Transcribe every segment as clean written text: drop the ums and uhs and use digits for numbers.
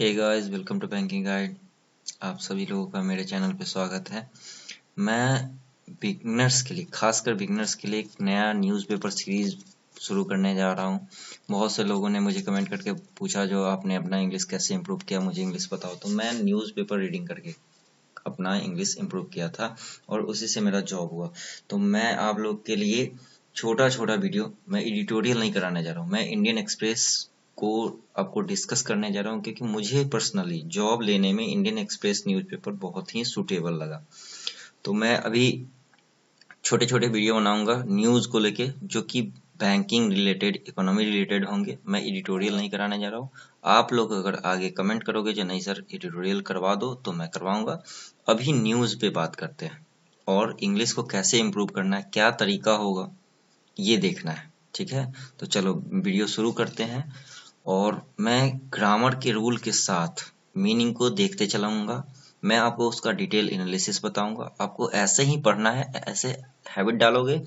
Hey guys, welcome to banking guide. आप सभी लोगों का मेरे चैनल पे स्वागत है। मैं बिगनर्स के लिए, खासकर बिगनर्स के लिए एक नया न्यूज़पेपर सीरीज शुरू करने जा रहा हूँ। बहुत से लोगों ने मुझे कमेंट करके पूछा जो आपने अपना इंग्लिश कैसे इम्प्रूव किया, मुझे इंग्लिश बताओ। तो मैं न्यूज़पेपर रीडिंग करके अपना इंग्लिश इम्प्रूव किया था और उसी से मेरा जॉब हुआ। तो मैं आप लोग के लिए छोटा छोटा वीडियो, मैं एडिटोरियल नहीं कराने जा रहा हूँ, मैं इंडियन एक्सप्रेस को आपको डिस्कस करने जा रहा हूँ क्योंकि मुझे पर्सनली जॉब लेने में इंडियन एक्सप्रेस न्यूज़पेपर बहुत ही सूटेबल लगा। तो मैं अभी छोटे छोटे वीडियो बनाऊंगा न्यूज़ को लेके जो कि बैंकिंग रिलेटेड, इकोनॉमी रिलेटेड होंगे। मैं एडिटोरियल नहीं कराने जा रहा हूँ। आप लोग अगर आगे कमेंट करोगे जो नहीं सर एडिटोरियल करवा दो तो मैं करवाऊंगा। अभी न्यूज़ पे बात करते हैं और इंग्लिश को कैसे इम्प्रूव करना है, क्या तरीका होगा ये देखना है। ठीक है, तो चलो वीडियो शुरू करते हैं। और मैं ग्रामर के रूल के साथ मीनिंग को देखते चलाऊंगा। मैं आपको उसका डिटेल एनालिसिस बताऊंगा। आपको ऐसे ही पढ़ना है, ऐसे हैबिट डालोगे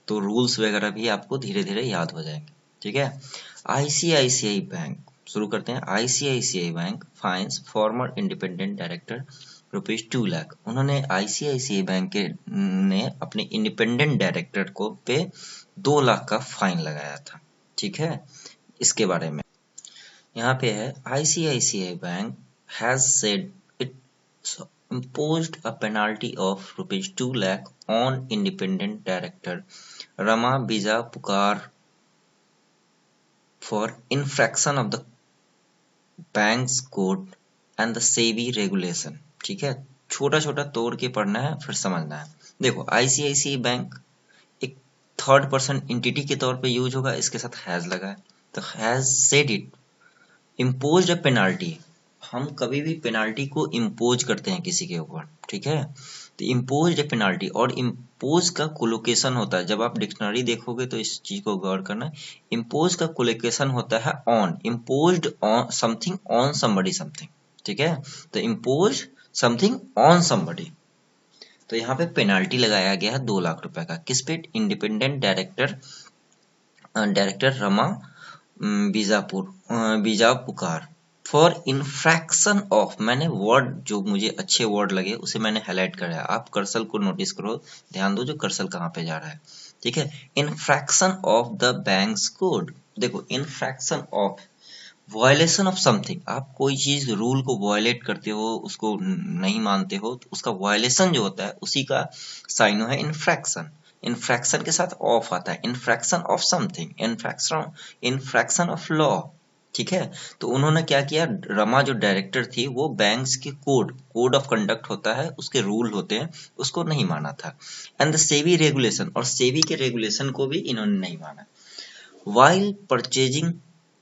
तो रूल्स वगैरह भी आपको धीरे धीरे याद हो जाएंगे। ठीक है, आईसीआईसीआई बैंक शुरू करते हैं। ICICI bank fines former independent director ₹2 lakh. उन्होंने आईसीआईसीआई बैंक के ने अपने इंडिपेंडेंट डायरेक्टर को पे 2 लाख का फाइन लगाया था। ठीक है, इसके बारे में यहाँ पे है, ICICI Bank has said it imposed a penalty of ₹2 lakh on independent director Rama Bijapukar for infraction of the bank's code and the SEBI regulation। ठीक है, छोटा छोटा तोड़ के पढ़ना है फिर समझना है। देखो, ICICI बैंक एक थर्ड पर्सन इंटिटी के तौर पे यूज होगा, इसके साथ हैज लगा है तो has said it imposed a penalty. हम कभी भी पेनाल्टी को इम्पोज करते हैं किसी के ऊपर। ठीक है, तो इम्पोज्ड अ पेनाल्टी, और इम्पोज का कोलोकेशन होता है, जब आप डिक्शनरी देखोगे तो इस चीज को गौर करना। इम्पोज का कोलोकेशन होता है on, imposed on something on somebody something. ठीक है, तो इम्पोज समथिंग ऑन समबडी। तो यहाँ पे पेनाल्टी लगाया गया है 2 लाख रुपए का। किस पे? Independent director director Rama Bijapurkar for infraction of. मैंने वर्ड जो मुझे अच्छे वर्ड लगे उसे मैंने हाईलाइट करा है। आप कर्सर को नोटिस करो, ध्यान दो जो कर्सर कहाँ पे जा रहा है। ठीक है, infraction of the bank's code. देखो, infraction of violation of something. आप कोई चीज रूल को वायलेट करते हो, उसको नहीं मानते हो, तो उसका वायलेशन जो होता है उसी का साइन है इन्फ्रैक्शन। इन्फ्रैक्शन के साथ ऑफ आता है, infraction of something, infarction of law. ठीक है, तो उन्होंने क्या किया, रमा जो डायरेक्टर थी वो बैंक्स के कोड ऑफ कंडक्ट होता है, उसके रूल होते हैं, उसको नहीं माना था। एंड द सेबी रेगुलेशन, और सेबी के रेगुलेशन को भी इन्होंने नहीं माना। While purchasing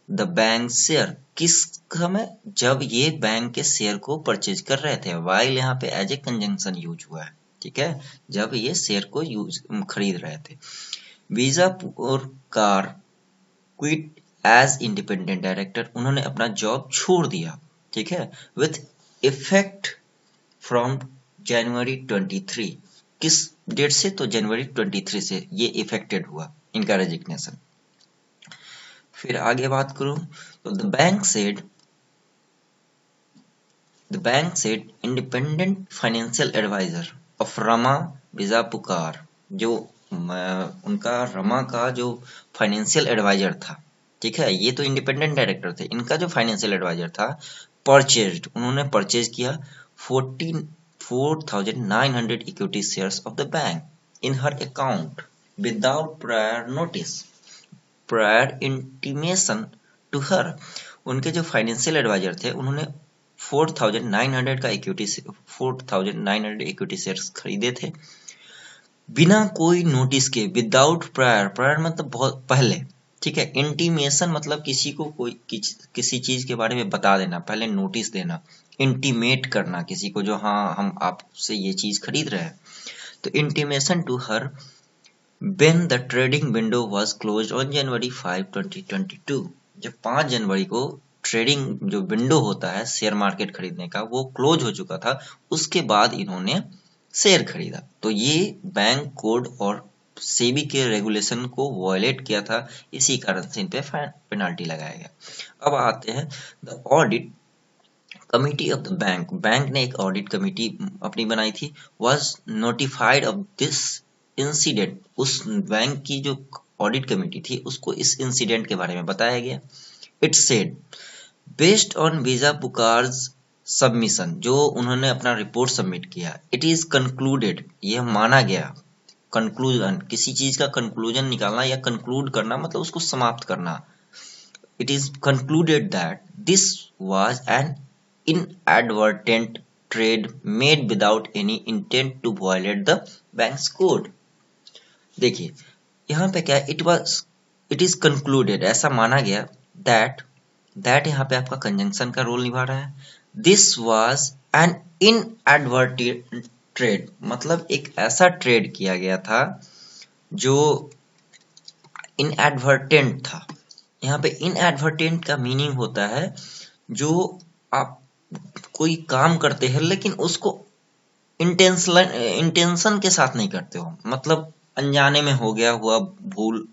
the bank share, किस समय? जब ये बैंक के शेयर को परचेज कर रहे थे। वाइल यहाँ पे एज ए कंजंक्शन यूज हुआ है। ठीक है, जब ये शेयर को खरीद रहे थे। वीजा और कार क्विट एज इंडिपेंडेंट डायरेक्टर, उन्होंने अपना जॉब छोड़ दिया। ठीक है, विथ इफेक्ट फ्रॉम जनवरी 23। किस डेट से? तो जनवरी 23 से ये इफेक्टेड हुआ इनका रेजिग्नेशन। फिर आगे बात करूं तो the bank said independent financial advisor of Rama Bijapurkar, जो उनका रमा का जो फाइनेंशियल एडवाइजर था। ठीक है, ये तो इंडिपेंडेंट डायरेक्टर थे, इनका जो फाइनेंशियल एडवाइजर था परचेज्ड, उन्होंने परचेज किया 4,900 equity shares of the bank in her account without prior notice, prior intimation to her. उनके जो फाइनेंशियल एडवाइजर थे उन्होंने 4,900 इक्विटी शेयर्स खरीदे थे बिना कोई नोटिस के, विदाउट प्रायर। प्रायर मतलब बहुत पहले। ठीक है, इंटीमेशन मतलब किसी को कोई किसी चीज के बारे में बता देना, पहले नोटिस देना, इंटीमेट करना किसी को, जो हाँ हम आपसे ये चीज खरीद रहे हैं। तो intimation to her when the trading window was closed on January 5, 2022। जब 5 जनवरी को ट्रेडिंग जो विंडो होता है शेयर मार्केट खरीदने का वो क्लोज हो चुका था, उसके बाद इन्होंने शेयर खरीदा। तो ये बैंक कोड और सेबी के रेगुलेशन को वायलेट किया था, इसी कारण से इन पे पेनाल्टी लगाया गया। अब आते हैं the audit committee of the bank ने एक ऑडिट कमिटी अपनी बनाई थी, was notified of this incident. उस बैंक की जो ऑडिट कमेटी थी उसको इस इंसिडेंट के बारे में बताया गया। It said based on Bijapurkar's submission, जो उन्होंने अपना रिपोर्ट सबमिट किया, इट इज कंक्लूडेड, यह माना गया। कंक्लूजन, किसी चीज का कंक्लूजन निकालना या कंक्लूड करना मतलब उसको समाप्त करना। It is concluded that this was an inadvertent trade made without any intent to violate the bank's code। देखिए यहाँ पे क्या, it is concluded, ऐसा माना गया, that यहाँ पे आपका कंजंक्शन का रोल निभा रहा है। This was an inadvertent trade, मतलब एक ऐसा ट्रेड किया गया था जो इनएडवर्टेंट था। यहाँ पे इनएडवर्टेंट का मीनिंग होता है जो आप कोई काम करते हैं लेकिन उसको इंटेंशन के साथ नहीं करते हो, मतलब अनजाने में हो गया हुआ भूल,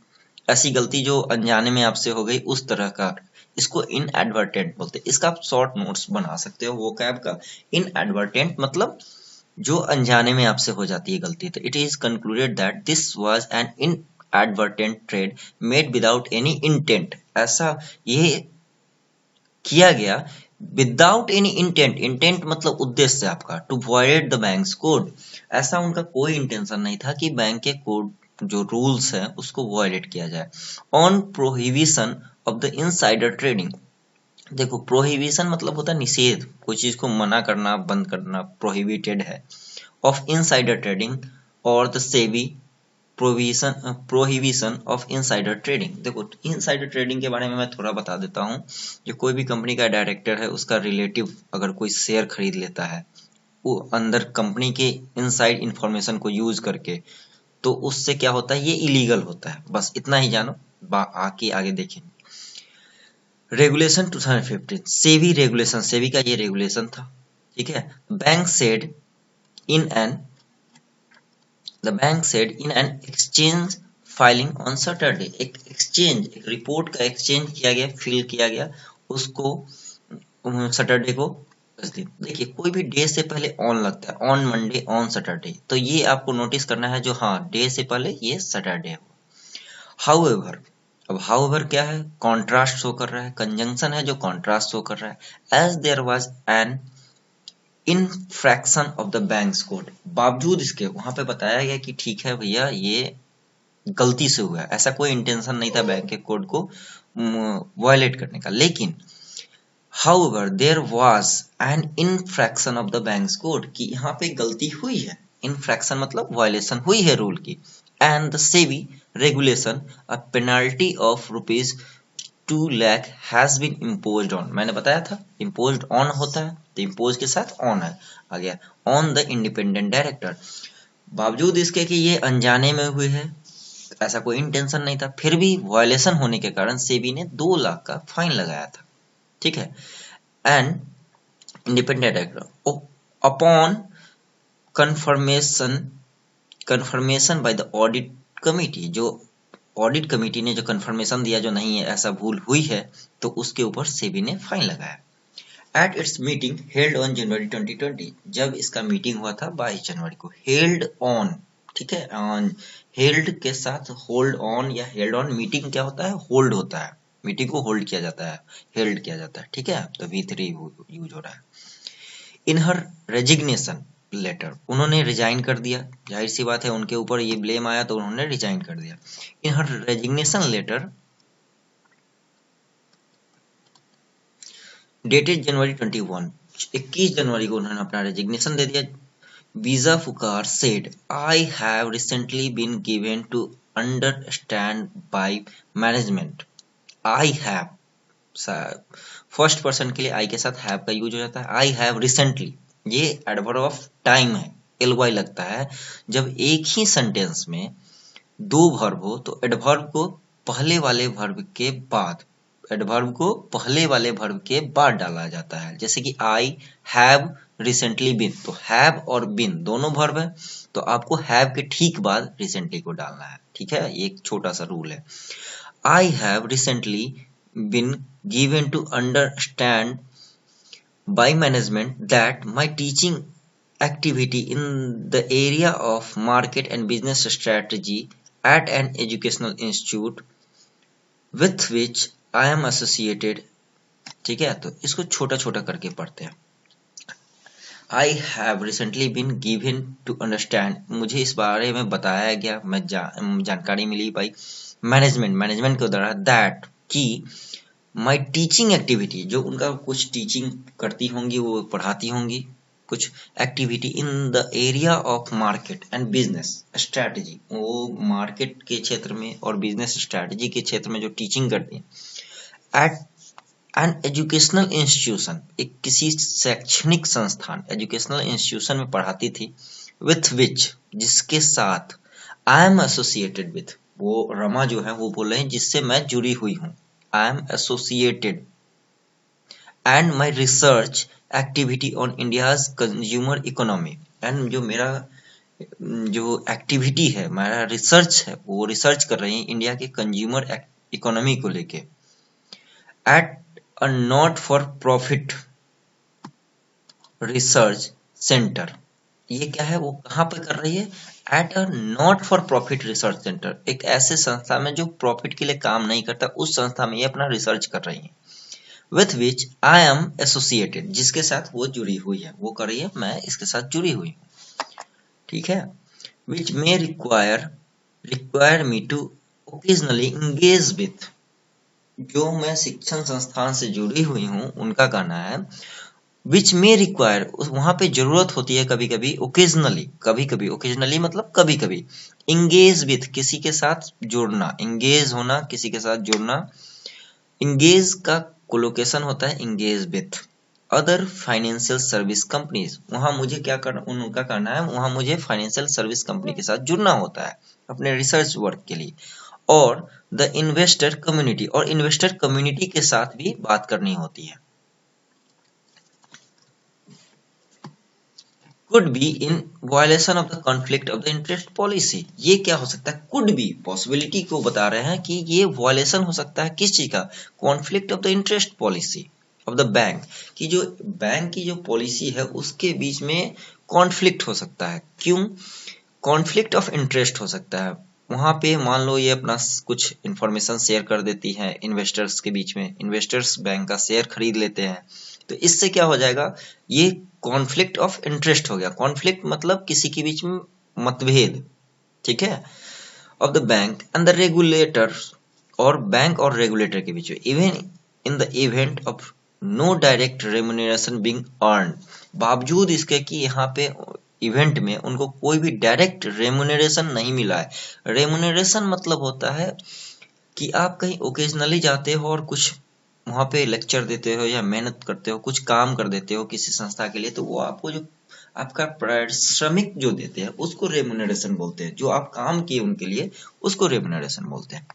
ऐसी गलती जो अनजाने में आपसे हो गई, उस तरह का, इसको इनएडवर्टेंट बोलते हैं। इसका आप शॉर्ट नोट्स बना सकते हो वो कैब का। इनएडवर्टेंट मतलब जो अनजाने में आपसे हो जाती है गलती। तो it is concluded that this was an inadvertent trade made without any intent, ऐसा ये किया गया विदाउट एनी इंटेंट। इंटेंट मतलब उद्देश्य आपका, to violate the bank's code, ऐसा उनका कोई इंटेंशन नहीं था कि बैंक के कोड जो रूल्स है उसको वायलेट किया जाए। On prohibition of the insider trading, देखो प्रोहिबिशन मतलब होता है निषेध, कोई चीज को मना करना, बंद करना, प्रोहिबिटेड है। ऑफ इनसाइडर ट्रेडिंग और the SEBI prohibition of insider trading. देखो इनसाइडर ट्रेडिंग के बारे में मैं थोड़ा बता देता हूँ। जो कोई भी कंपनी का डायरेक्टर है उसका रिलेटिव अगर कोई शेयर खरीद लेता है वो अंदर कंपनी के इनसाइड इंफॉर्मेशन को यूज करके, तो उससे क्या होता है, ये इलीगल होता है। बस इतना ही जानो, आगे देखें। रेगुलेशन 2015, सेबी रेगुलेशन, सेबी का ये रेगुलेशन था, ठीक है। Bank said in an exchange filing on Saturday, एक एक्सचेंज, एक रिपोर्ट का एक्सचेंज किया गया, फिल किया गया उसको सैटरडे को। देखिए कोई भी डे से पहले ऑन लगता है, ऑन मंडे, ऑन सैटरडे, तो ये आपको नोटिस करना है जो हाँ डे से पहले ये सैटरडे हो। हाउएवर, अब हाउएवर क्या है, कॉन्ट्रास्ट शो कर रहा है, कंजंक्शन है जो कॉन्ट्रास्ट शो कर रहा है। As there was an infraction of the bank's code, बावजूद इसके वहां पे बताया गया कि ठीक है भैया ये गलती से हुआ है, ऐसा कोई इंटेंशन नहीं था बैंक के कोड को वायलेट करने का। लेकिन however there was an infraction of the bank's code, कि यहाँ पे गलती हुई है, infraction मतलब वायलेशन हुई है रूल की। and the SEBI regulation a penalty of rupees 2 lakh has been imposed on, मैंने बताया था imposed on होता है तो impose के साथ on है आ गया, on the independent director। बावजूद इसके कि ये अनजाने में हुई है, ऐसा कोई इंटेंशन नहीं था, फिर भी वायलेशन होने के कारण सेबी ने 2 लाख का फाइन लगाया था, ठीक है। And independent director upon confirmation by the audit committee, जो ऑडिट कमिटी ने जो कंफर्मेशन दिया जो नहीं है ऐसा भूल हुई है, तो उसके ऊपर सेबी ने फाइन लगाया। At its meeting held on January 2020, जब इसका मीटिंग हुआ था 22 जनवरी को, हेल्ड ऑन, ठीक है, ऑन हेल्ड के साथ होल्ड ऑन या हेल्ड ऑन, मीटिंग क्या होता है, होल्ड होता है, मीटिंग को होल्ड किया जाता है, हेल्ड किया जाता है, ठीक है, तो V3 यूज हो रहा है। इन हर रेजिग्नेशन लेटर, उन्होंने रिजाइन कर दिया, जाहिर सी बात है उनके ऊपर ये ब्लेम आया तो उन्होंने रिजाइन कर दिया। In her resignation letter dated January 21 जनवरी को उन्होंने अपना रेजिग्नेशन दे दिया। Bijapurkar said I have recently been given to understand by management. I have, first person के लिए आई के साथ हैव का यूज हो जाता है। आई हैव रिसेंटली, ये एडवर्ब ऑफ टाइम है, एलवाई लगता है। जब एक ही सेंटेंस में दो वर्ब हो तो एडवर्ब को पहले वाले वर्ब के बाद, एडवर्ब को पहले वाले वर्ब के बाद डाला जाता है। जैसे कि आई हैव रिसेंटली बीन, तो हैव और बीन दोनों वर्ब है, तो आपको हैव के ठीक बाद रिसेंटली को डालना है, ठीक है, ये एक छोटा सा रूल है। I have recently been given to understand by management that my teaching activity in the area of market and business strategy at an educational institute with which I am associated। ठीक है, तो इसको छोटा छोटा करके पढ़ते हैं। I have recently been given to understand, मुझे इस बारे में बताया गया, मैं जानकारी मिली भाई मैनेजमेंट के द्वारा, दैट कि माई टीचिंग एक्टिविटी, जो उनका कुछ टीचिंग करती होंगी, वो पढ़ाती होंगी कुछ activity in the area of market and business strategy, वो मार्केट के क्षेत्र में और बिजनेस स्ट्रैटेजी के क्षेत्र में जो टीचिंग करती हैं एट एन एजुकेशनल इंस्टीट्यूशन, एक किसी शैक्षणिक संस्थान एजुकेशनल इंस्टीट्यूशन में पढ़ाती थी, विथ विच, जिसके साथ, आई एम एसोसिएटेड विथ, वो रमा जो है वो बोल रहे हैं जिससे मैं जुड़ी हुई हूँ, I am associated, and my research activity on India's consumer economy, and जो मेरा जो एक्टिविटी है, मेरा रिसर्च है, वो रिसर्च कर रही है इंडिया के कंज्यूमर इकोनॉमी को लेके, at a not for profit research centre. ये क्या है, वो कहाँ पे कर रही है, at a not for profit research centre, एक ऐसे संस्था में जो प्रॉफिट के लिए काम नहीं करता, उस संस्था में ये अपना रिसर्च कर रही है, with which I am associated, जिसके साथ वो जुड़ी हुई है, वो कर रही है, मैं इसके साथ जुड़ी हुई हूँ, ठीक है, which may require me to occasionally engage with, जो मैं शिक्षण संस्थान से जुड़ी हुई हूँ उनका कहना है, विच मे रिक्वायर, वहां पे जरूरत होती है कभी कभी, ओकेजनली, कभी कभी, ओकेजनली मतलब कभी कभी, इंगेज विथ, किसी के साथ जुड़ना, इंगेज होना, किसी के साथ जुड़ना, इंगेज का कोलोकेशन होता है engage with other financial service companies, वहां मुझे क्या करना, उनका करना है, वहां मुझे फाइनेंशियल सर्विस कंपनी के साथ जुड़ना होता है अपने रिसर्च वर्क के लिए, और द इन्वेस्टर कम्युनिटी, और इन्वेस्टर कम्युनिटी के साथ भी बात करनी होती है। could be in violation of the conflict of the interest policy, ये क्या हो सकता है, could be, पॉसिबिलिटी को बता रहे हैं कि ये वायलेशन हो सकता है किस चीज का, conflict of the interest policy of the bank, कि जो बैंक की जो पॉलिसी है उसके बीच में कॉन्फ्लिक्ट हो सकता है, क्यों, कॉन्फ्लिक्ट ऑफ इंटरेस्ट हो सकता है, वहां पे मान लो ये अपना कुछ इंफॉर्मेशन शेयर कर देती है इन्वेस्टर्स के बीच में, इन्वेस्टर्स बैंक का शेयर खरीद लेते हैं, तो इससे क्या हो जाएगा, ये कॉन्फ्लिक्ट ऑफ इंटरेस्ट हो गया, कॉन्फ्लिक्ट मतलब किसी के बीच में मतभेद, ठीक है, of the bank and the regulator, और बैंक और रेगुलेटर के बीच में, even in the event of no direct remuneration being earn, बावजूद इसके कि यहाँ पे इवेंट में उनको कोई भी डायरेक्ट रेम्यूनरेशन नहीं मिला है। रेम्यूनरेशन मतलब होता है कि आप कहीं ओकेजनली जाते हो और कुछ वहां पे लेक्चर देते हो या मेहनत करते हो, कुछ काम कर देते हो किसी संस्था के लिए, तो वो आपको जो आपका पारिश्रमिक जो देते हैं उसको रेम्यूनरेशन बोलते हैं, जो आप काम किए उनके लिए उसको रेम्यूनरेशन बोलते हैं।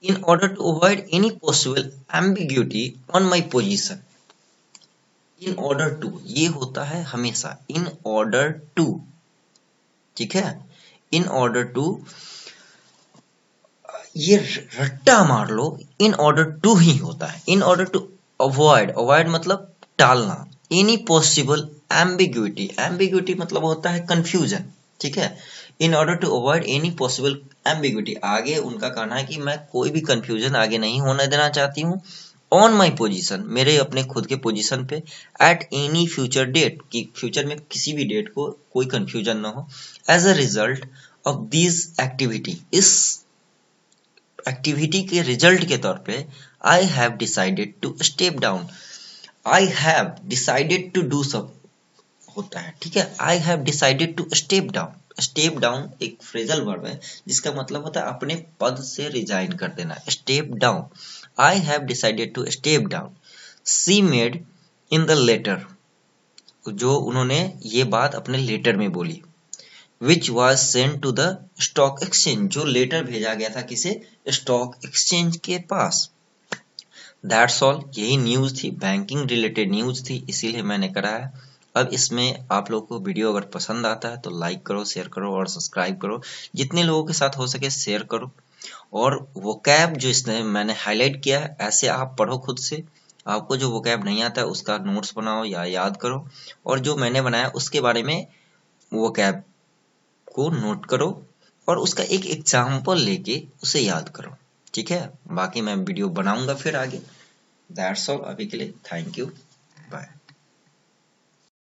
In order to avoid any possible ambiguity on my position, in order to ये होता है हमेशा, इन ऑर्डर टू, ठीक है, इन ऑर्डर टू, ये रट्टा मार लो, इन ऑर्डर टू ही होता है, in order to avoid, avoid मतलब टालना, एनी पॉसिबल एम्बिग्यूटी, एम्बिग्यूटी मतलब होता है कंफ्यूजन, ठीक है, in order to avoid any possible ambiguity, आगे उनका कहना है कि मैं कोई भी कंफ्यूजन आगे नहीं होने देना चाहती हूँ, ऑन माई पोजिशन, मेरे अपने खुद के पोजिशन पे, एट एनी फ्यूचर डेट, कि फ्यूचर में किसी भी डेट को कोई कंफ्यूजन ना हो, as a result of this activity, इस एक्टिविटी के रिजल्ट के तौर पे, I have decided to step down, I have decided to do सब होता है, ठीक है, I have decided to step down, step down एक फ्रेजल वर्ब है जिसका मतलब होता है अपने पद से रिजाइन कर देना, step down, I have decided to step down, she made in the letter, जो उन्होंने ये बात अपने लेटर में बोली, which was sent to the stock exchange, जो लेटर भेजा गया था किसे, स्टॉक एक्सचेंज के पास। That's all, यही न्यूज थी, बैंकिंग रिलेटेड न्यूज थी, इसीलिए मैंने करा है। अब इसमें आप लोगों को वीडियो अगर पसंद आता है तो लाइक करो, शेयर करो और सब्सक्राइब करो, जितने लोगों के साथ हो सके शेयर करो, और वो कैब जो इसने मैंने हाईलाइट किया है ऐसे आप पढ़ो खुद से, आपको जो वोकैब नहीं आता है उसका नोट्स बनाओ या याद करो, और जो मैंने बनाया उसके बारे में वोकैब को नोट करो और उसका एक एग्जाम्पल लेके उसे याद करो। ठीक है, बाकी मैं वीडियो बनाऊंगा फिर आगे। दैट्स ऑल अभी के लिए, थैंक यू, बाय।